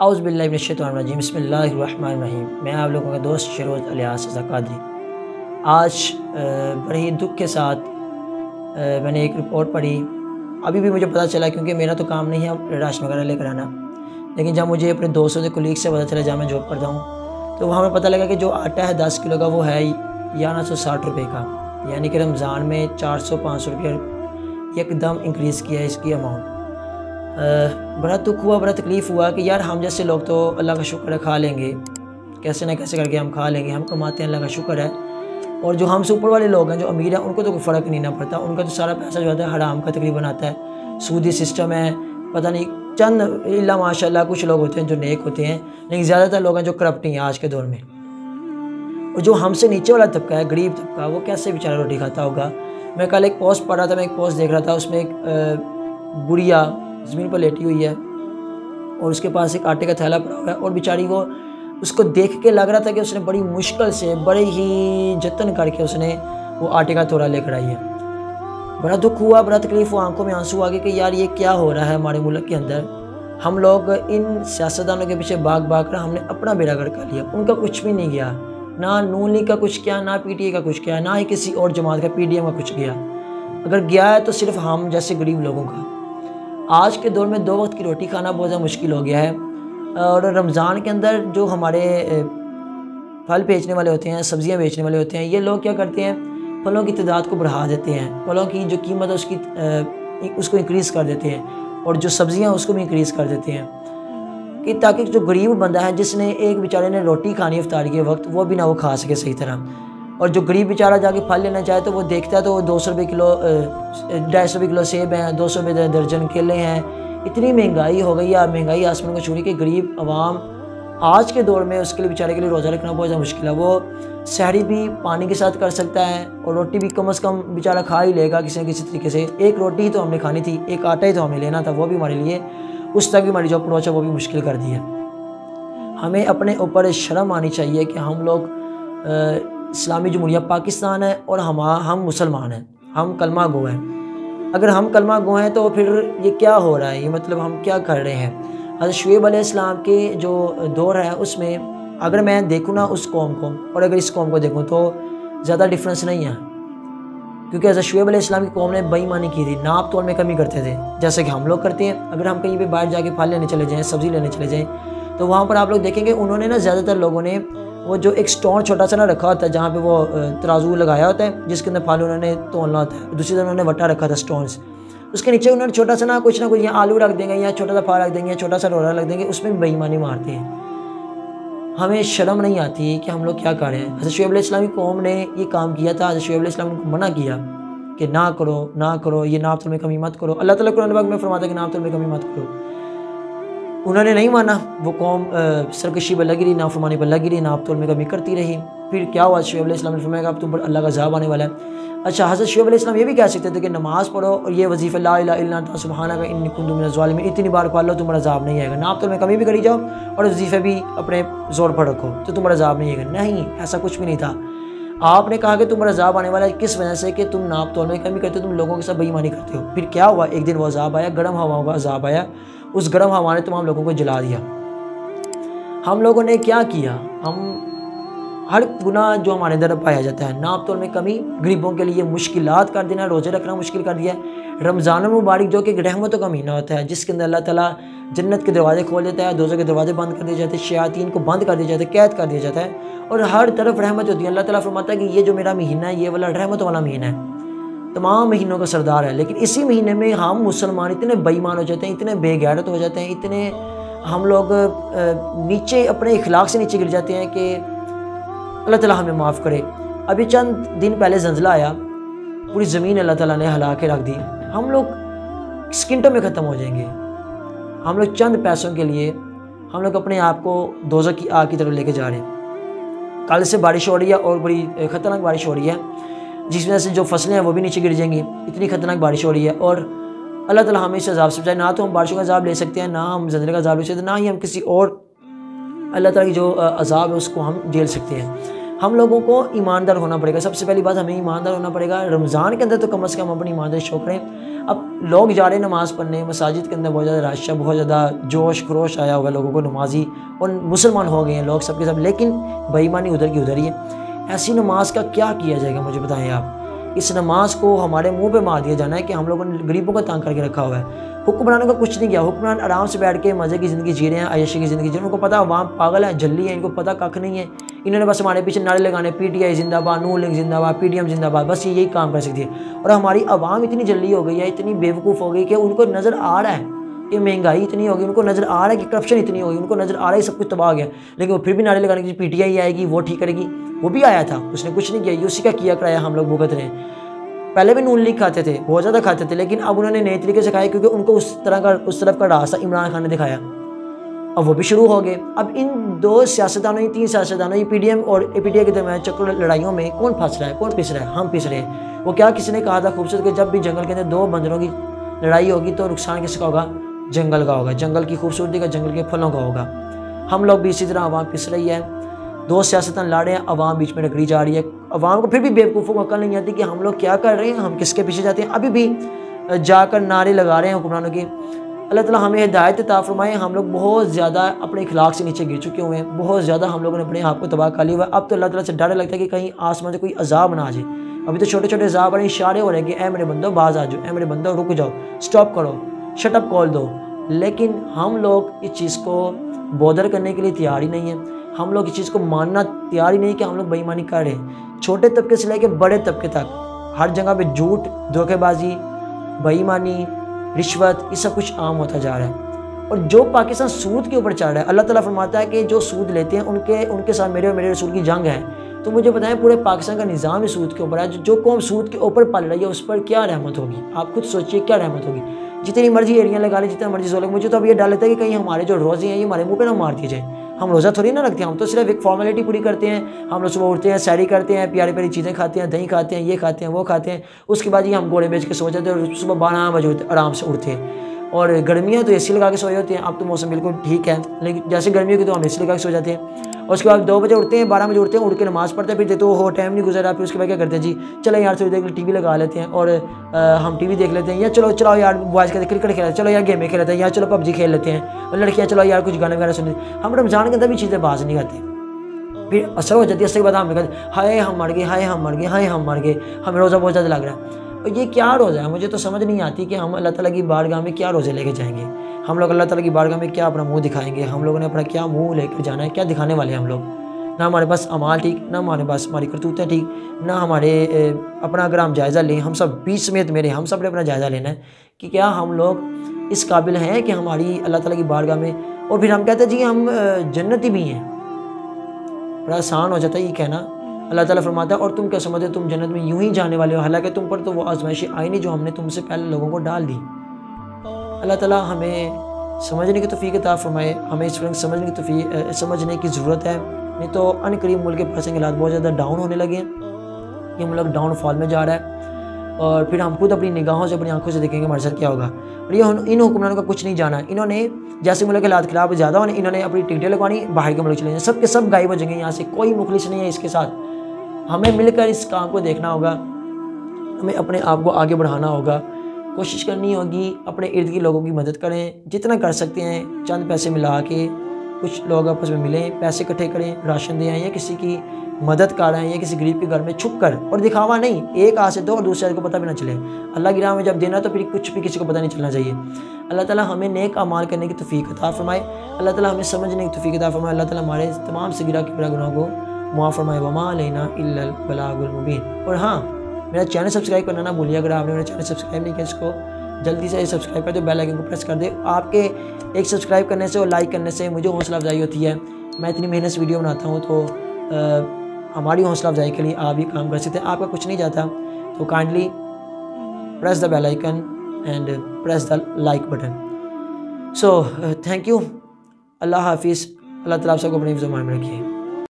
औज़ुबिल्लाहिमिनश्शैतानिर्रजीम बिस्मिल्लाहिर्रहमानिर्रहीम। मैं आप लोगों का दोस्त शरोज़ अलियास रज़ा क़ादरी। आज बड़े ही दुख के साथ मैंने एक रिपोर्ट पढ़ी। अभी भी मुझे पता चला, क्योंकि मेरा तो काम नहीं है राशन वगैरह लेकर आना, लेकिन जब मुझे अपने दोस्तों से कलीग से पता चला, जहाँ मैं जॉब करता हूँ, तो वहाँ हमें पता लगा कि जो आटा है 10 किलो का वो है 1160 रुपये का, यानी कि रमज़ान में 400-500 रुपये एकदम इंक्रीज़ किया है इसकी अमाउंट। बड़ा दुख हुआ, बड़ा तकलीफ़ हुआ कि यार हम जैसे लोग तो अल्लाह का शुक्र है खा लेंगे, कैसे ना कैसे करके हम खा लेंगे, हम कमाते हैं, अल्लाह का शुक्र है। और जो हमसे ऊपर वाले लोग हैं, जो अमीर हैं, उनको तो कोई फ़र्क नहीं ना पड़ता, उनका तो सारा पैसा जो होता है हराम का तकरीबन आता है, सूदी सिस्टम है, पता नहीं चंद इल्ला माशाल्लाह कुछ लोग होते हैं जो नेक होते हैं, लेकिन ज़्यादातर लोग हैं जो करप्ट हैं आज के दौर में। और जो हमसे नीचे वाला तबका है, गरीब तबका, वो कैसे बेचारा रोटी खाता होगा। मैं कल एक पोस्ट पढ़ रहा था, मैं एक पोस्ट देख रहा था, उसमें एक बुढ़िया ज़मीन पर लेटी हुई है और उसके पास एक आटे का थैला पड़ा हुआ है, और बेचारी वो उसको देख के लग रहा था कि उसने बड़ी मुश्किल से, बड़े ही जतन करके उसने वो आटे का थोड़ा लेकर आई है। बड़ा दुख हुआ, बड़ा तकलीफ़ हुआ, आंखों में आंसू आ गए कि यार ये क्या हो रहा है हमारे मुल्क के अंदर। हम लोग इन सियासतदानों के पीछे भाग भाग कर हमने अपना बेड़ा गर्क कर लिया, उनका कुछ भी नहीं गया, ना नून लीग का कुछ किया, ना PTA का कुछ किया, ना ही किसी और जमात का PDM का कुछ किया। अगर गया है तो सिर्फ हम जैसे गरीब लोगों का। आज के दौर में 2 वक्त की रोटी खाना बहुत ज़्यादा मुश्किल हो गया है। और रमज़ान के अंदर जो हमारे फल बेचने वाले होते हैं, सब्ज़ियां बेचने वाले होते हैं, ये लोग क्या करते हैं, फलों की तादाद को बढ़ा देते हैं, फलों की जो कीमत है उसको इंक्रीज़ कर देते हैं, और जो सब्ज़ियां उसको भी इंक्रीज़ कर देते हैं, कि ताकि जो गरीब बंदा है, जिसने एक बेचारे ने रोटी खानी है इफ्तार के वक्त, वो भी ना वो खा सके सही तरह। और जो गरीब बेचारा जाके फल लेना चाहे तो वो देखता है तो वो 200 रुपये किलो, 250 रुपये किलो सेब हैं, 200 रुपये दर्जन केले हैं। इतनी महंगाई हो गई है, महंगाई आसमान को छू रही कि गरीब आवाम आज के दौर में उसके लिए बेचारे के लिए रोज़ा रखना बहुत ज़्यादा मुश्किल है। वो सहरी भी पानी के साथ कर सकता है, और रोटी भी कम से कम बेचारा खा ही लेगा किसी न किसी तरीके से। एक रोटी ही तो हमने खानी थी, एक आटा ही तो हमें लेना था, वो भी हमारे लिए उस तक भी हमारी जो अप्रोच है वो भी मुश्किल कर दी है। हमें अपने ऊपर शर्म आनी चाहिए कि हम लोग इस्लामी जमहूरिया पाकिस्तान है और हम मुसलमान हैं, हम कलमा गो हैं। अगर हम कलमा गो हैं तो फिर ये क्या हो रहा है, ये मतलब हम क्या कर रहे हैं। हज़रत शुएब अलैहिस्सलाम के जो दौर है उसमें अगर मैं देखूँ ना उस कौम को, और अगर इस कौम को देखूँ तो ज़्यादा डिफरेंस नहीं है, क्योंकि हज़रत शुएब अलैहिस्सलाम की कौम ने बेईमानी की थी, नाप तोल में कमी करते थे, जैसे कि हम लोग करते हैं। अगर हम कहीं पे बाहर जाके फल लेने चले जाएँ, सब्ज़ी लेने चले जाएँ, तो वहाँ पर आप लोग देखेंगे उन्होंने ना ज़्यादातर लोगों ने वो जो एक स्टोन छोटा सा ना रखा होता है, जहाँ पे वो तराजू लगाया होता है जिसके अंदर फल उन्होंने तोलना होता है, दूसरी तरफ उन्होंने वट्टा रखा था स्टोन्स, उसके नीचे उन्होंने छोटा सा ना कुछ या आलू रख देंगे, या छोटा सा फल रख देंगे, या छोटा सा रोरा रख देंगे, उसमें भी बेईमानी मारते हैं। हमें शर्म नहीं आती कि हम लोग क्या कर रहे हैं। हज़रत शुएब अलैहिस्सलाम की कौम ने ये काम किया था, हज़रत शुएब अलैहिस्सलाम ने उनको मना किया कि ना करो, ना करो, ये नाप तोल में कमी मत करो। अल्लाह ताला कुरान पाक में फरमाता है कि नाप तोल में कमी मत करो। उन्होंने नहीं माना, वो कौम सरकशी पर लगी रही, नाफरमानी पर लगी रही, नाप तोल में कमी करती रही। फिर क्या हुआ, शुएब अलैहिस्सलाम ने फरमाया अब तुम पर अल्लाह का अज़ाब आने वाला है। अच्छा, हज़रत शुएब अलैहिस्सलाम ये भी कह सकते थे कि नमाज़ पढ़ो और ये वजीफ़ा ला इलाहा इल्ला अंता सुब्हानका इन्नी कुन्तु मिनज़ ज़ालिमीन इतनी बार पढ़ लो, तुम्हारा अज़ाब नहीं आएगा। नाप तोल में कमी भी करी जाओ और वजीफ़े भी अपने ज़ोर पर रखो तो तुम्हारा अज़ाब नहीं आएगा। नहीं, ऐसा कुछ भी नहीं था। आपने कहा कि तुम्हारा अज़ाब आने वाला है, किस वजह से कि तुम नाप तोल में कमी करते हो, तुम लोगों के साथ बेईमानी करते हो। फिर क्या हुआ, एक दिन वो अज़ाब आया, गर्म हवाओं का अज़ाब आया, उस गर्म हवा ने तमाम लोगों को जला दिया। हम लोगों ने क्या किया, हम हर गुनाह जो हमारे अंदर पाया जाता है, नाप तोल में कमी, गरीबों के लिए मुश्किलात कर देना, रोज़े रखना मुश्किल कर दिया। रमज़ान मुबारक जो कि रहमतों का महीना होता है, जिसके अंदर अल्लाह ताला जन्नत के दरवाजे खोल देता है, दोज़ख के दरवाजे बंद कर दिए जाते हैं, शयातीन को बंद कर दिया जाता है, कैद कर दिया जाता है, और हर तरफ रहमत होती है। अल्लाह ताला फरमाता है कि ये जो मेरा महीना है, ये वाला रहमत वाला महीना है, तमाम महीनों का सरदार है। लेकिन इसी महीने में हम मुसलमान इतने बेईमान हो जाते हैं, इतने बेगैरत हो जाते हैं, इतने हम लोग नीचे अपने इखलाक से नीचे गिर जाते हैं कि अल्लाह ताला हमें माफ़ करे। अभी चंद दिन पहले ज़ल्ज़ला आया, पूरी ज़मीन अल्लाह ताला ने हिला के रख दी। हम लोग सेकंडों में ख़त्म हो जाएंगे। हम लोग चंद पैसों के लिए हम लोग अपने आप को दोज़ख की आग की तरफ लेके जा रहे हैं। कल से बारिश हो रही है और बड़ी ख़तरनाक बारिश हो रही है, जिस वजह से जो फसलें हैं वो भी नीचे गिर जाएंगी। इतनी ख़तरनाक बारिश हो रही है, और अल्लाह ताला हमें इस अज़ाब से बचाए। ना तो हम बारिशों का अज़ाब ले सकते हैं, ना हम ज़ल्ज़ले का अज़ाब ले सकते हैं, ना ही हम किसी और अल्लाह ताला की जो अज़ाब है उसको हम झेल सकते हैं। हम लोगों को ईमानदार होना पड़ेगा। सबसे पहली बात हमें ईमानदार होना पड़ेगा। रमज़ान के अंदर तो कम से कम अपनी ईमानदारी शो करें। अब लोग जा रहे हैं नमाज़ पढ़ने, मसाजिद के अंदर बहुत ज़्यादा रश है, बहुत ज़्यादा जोश खरोश आया हुआ है लोगों को, नमाजी और मुसलमान हो गए हैं लोग सब के सब, लेकिन बेईमानी उधर की उधर ही है। ऐसी नमाज का क्या किया जाएगा मुझे बताएं आप। इस नमाज को हमारे मुंह पे मार दिया जाना है कि हम लोगों ने गरीबों को तंग करके रखा हुआ है। हुक्मरानों का कुछ नहीं किया। हुक्मरान आराम से बैठ के मज़े की ज़िंदगी जी रहे हैं, आयशी की ज़िंदगी जी रहे हैं। उनको पता अवाम पागल है, जल्दी है, इनको पता कख नहीं है। इन्होंने बस हमारे पीछे नारे लगाने, PTI जिंदाबाद, नून लीग जिंदाबाद, PDM जिंदाबाद, बस यही काम कर सकती है। और हमारी आवाम इतनी जल्दी हो गई है, इतनी बेवकूफ़ हो गई कि उनको नज़र आ रहा है कि महंगाई इतनी होगी, उनको नज़र आ रहा है कि करप्शन इतनी होगी, उनको नज़र आ रहा है सब कुछ तबाह हो गया, लेकिन वो फिर भी नारे लगाने की PTI आएगी, वो ठीक करेगी। वो भी आया था, उसने कुछ नहीं किया, ये उसी का किया कराया हम लोग भुगत रहे हैं। पहले भी नून लीग खाते थे, बहुत ज़्यादा खाते थे, लेकिन अब उन्होंने नए तरीके से खाया क्योंकि उनको उस तरफ का रास्ता इमरान खान ने दिखाया। अब वो भी शुरू हो गए। अब इन दो सियासतदानों, तीन सियासतदानों, ये PDM और APTI के दरमियान चक्कर लड़ाइयों में कौन फंस रहा है, कौन पिस रहा है? हम पिस रहे हैं। वो क्या किसी ने कहा था खूबसूरत कि जब भी जंगल के अंदर दो बंदरों की लड़ाई होगी तो नुकसान किसका होगा? जंगल का होगा, जंगल की खूबसूरती का, जंगल के फलों का होगा। हम लोग भी इसी तरह आवाम पिस रही है। दो सियासतदान लड़ रहे हैं, आवाम बीच में टकरी जा रही है। आवाम को फिर भी बेवकूफ़ों को अकल नहीं आती कि हम लोग क्या कर रहे हैं, हम किसके पीछे जाते हैं। अभी भी जाकर नारे लगा रहे हैं हुक्मरानों की। अल्लाह ताला हमें हिदायत अता फरमाए। हम लोग बहुत ज़्यादा अपने इखलाक से नीचे गिर चुके हुए हैं, बहुत ज़्यादा हम लोगों ने अपने आप को तबाह कर लिया हुआ है। अब तो अल्लाह ताला से डर लगता है कि कहीं आसमान से कोई अजाब ना आ जाए। अभी तो छोटे छोटे अजाब बड़े इशारे हो रहे हैं कि ए मेरे बंदो बाज आ जाओ, ए मेरे बंदो रुक जाओ, स्टॉप करो, शट अप कॉल दो। लेकिन हम लोग इस चीज़ को बॉदर करने के लिए तैयार ही नहीं है। हम लोग इस चीज़ को मानना तैयार ही नहीं कि हम लोग बेईमानी कर रहे हैं। छोटे तबके से लेकर बड़े तबके तक हर जगह पे झूठ, धोखेबाजी, बेईमानी, रिश्वत, ये सब कुछ आम होता जा रहा है। और जो पाकिस्तान सूद के ऊपर चढ़ रहा है, अल्लाह ताला फरमाता है कि जो सूद लेते हैं उनके साथ मेरे और मेरे रसूल की जंग है। तो मुझे बताएं, पूरे पाकिस्तान का निज़ाम ही सूद के ऊपर है। जो कौम सूद के ऊपर पल रही है उस पर क्या रहमत होगी? आप खुद सोचिए, क्या रहमत होगी? जितनी मर्जी एड़ियाँ लगा ले, जितना मर्जी जोर लगे। मुझे तो अब ये डर लगता है कि कहीं हमारे जो रोज़े हैं ये हमारे मुँह पे ना मार दिए जाए। हम रोज़ा थोड़ी ना रखते हैं, हम तो सिर्फ एक फॉर्मेलिटी पूरी करते हैं। हम लोग सुबह उठते हैं, सैरी करते हैं, प्यारी प्यारी चीज़ें खाते हैं, दही खाते हैं, ये खाते हैं, वो खाते हैं। उसके बाद ही हम घोड़े बेच के सो जाते हैं और सुबह 12 बजे आराम से उठते हैं। और गर्मियाँ तो AC लगा के सोए होते हैं। अब तो मौसम बिल्कुल ठीक है, लेकिन जैसे गर्मियों की तो हम AC लगा के सो जाते हैं। और उसके बाद 2 बजे उठते हैं, 12 बजे उठते हैं, उठ के नमाज़ पढ़ते हैं, फिर देखते हो टाइम नहीं गुजरा। फिर उसके बाद क्या करते हैं जी, चलो यार थोड़ी देर TV लगा लेते हैं और हम TV देख लेते हैं, या चलो यार बॉयज़ कहते क्रिकेट खेलते हैं, चलो यार गेमें खेल लेते हैं, या चलो PUBG खेल लेते हैं। और लड़कियाँ चलो यार कुछ गाने वगैरह सुन। हम रमज़ान के अंदर भी चीज़ें बाज नहीं करते, फिर असर हो जाती है। इसके बाद हम कहते हाय हम मर गए, हाय हम मर गए, हाय हम मर गए, हमें रोज़ा बहुत ज़्यादा लग रहा है। और ये क्या रोज़ा है? मुझे तो समझ नहीं आती कि हम अल्लाह ताला की बारगाह में क्या रोज़े लेके जाएंगे। हम लोग अल्लाह ताला की बारगाह में क्या अपना मुंह दिखाएंगे? हम लोगों ने अपना क्या मुंह लेकर जाना है? क्या दिखाने वाले हैं हम लोग? ना हमारे पास अमाल ठीक, ना हमारे पास हमारी करतूतें ठीक, ना हमारे अपना अगर हम जायज़ा लें, हम सब 20 समेत मेरे, हम सब ने अपना जायज़ा लेना है कि क्या हम लोग इस काबिल हैं कि हमारी अल्लाह ताला की बारगाह में। और फिर हम कहते हैं जी हम जन्नती भी हैं। बड़ा आसान हो जाता है ये कहना। अल्लाह ताला फरमाता है और तुम क्या समझते हो तुम जन्नत में यूं ही जाने वाले हो, हालांकि तुम पर तो वो आजमाइशें आई नहीं जो हमने तुमसे पहले लोगों को डाल दी। अल्लाह ताला हमें समझने की तौफीक अता फरमाए। हमें इस वक्त समझने की ज़रूरत है, नहीं तो अनकरीब मुल्क के पास हालात बहुत ज़्यादा डाउन होने लगे हैं। ये मुल्क डाउनफॉल में जा रहा है और फिर हम खुद अपनी निगाहों से, अपनी आंखों से देखेंगे हमारे साथ क्या होगा। और ये इन हुक्मरानों का कुछ नहीं जाना। इन्होंने जैसे मुल्क के हालात ख़राब ज़्यादा होने, इन्होंने अपनी टिकटें लगवानी, बाहर के मुल्क चले जाए, सब के सब गायब हो जाएंगे यहाँ से, कोई मुखलिस नहीं है इसके साथ। हमें मिलकर इस काम को देखना होगा, हमें अपने आप को आगे बढ़ाना होगा, कोशिश करनी होगी अपने इर्द गिर्द लोगों की मदद करें, जितना कर सकते हैं। चंद पैसे मिला के कुछ लोग आपस में मिलें, पैसे इकट्ठे करें, राशन दे आएँ या किसी की मदद कर रहे हैं या किसी गरीब के घर में छुप कर, और दिखावा नहीं, एक हाथ से दो और दूसरे को पता भी ना चले। अल्लाह की राह में जब देना तो फिर कुछ भी किसी को पता नहीं चलना चाहिए। अल्लाह ताला हमें नेक अमाल करने की तौफीक अता फरमाए। अल्लाह ताला हमें समझने की तौफीक अता फरमाए। अल्लाह ताला हमारे तमाम सगीरा किबरा गुनाह को मुआफ़ फरमाए। वमा अलैना इल्लल बलागुल मुबीन। और हाँ, मेरा चैनल सब्सक्राइब करना ना भूलिए। अगर आपने मेरा चैनल सब्सक्राइब नहीं किया, इसको जल्दी से सब्सक्राइब कर दो, बेल आइकन को प्रेस कर दे। आपके एक सब्सक्राइब करने से और लाइक करने से मुझे हौसला अफजाई होती है। मैं इतनी मेहनत से वीडियो बनाता हूँ, तो हमारी हौसला अफजाई के लिए आप भी काम कर सकते हैं। आपका कुछ नहीं जाता, तो kindly press the bell icon and press the like button. So thank you. Allah हाफिज़। अल्लाह ताला आप सबको अपने हिफ्ज़-ओ-मान में रखिए।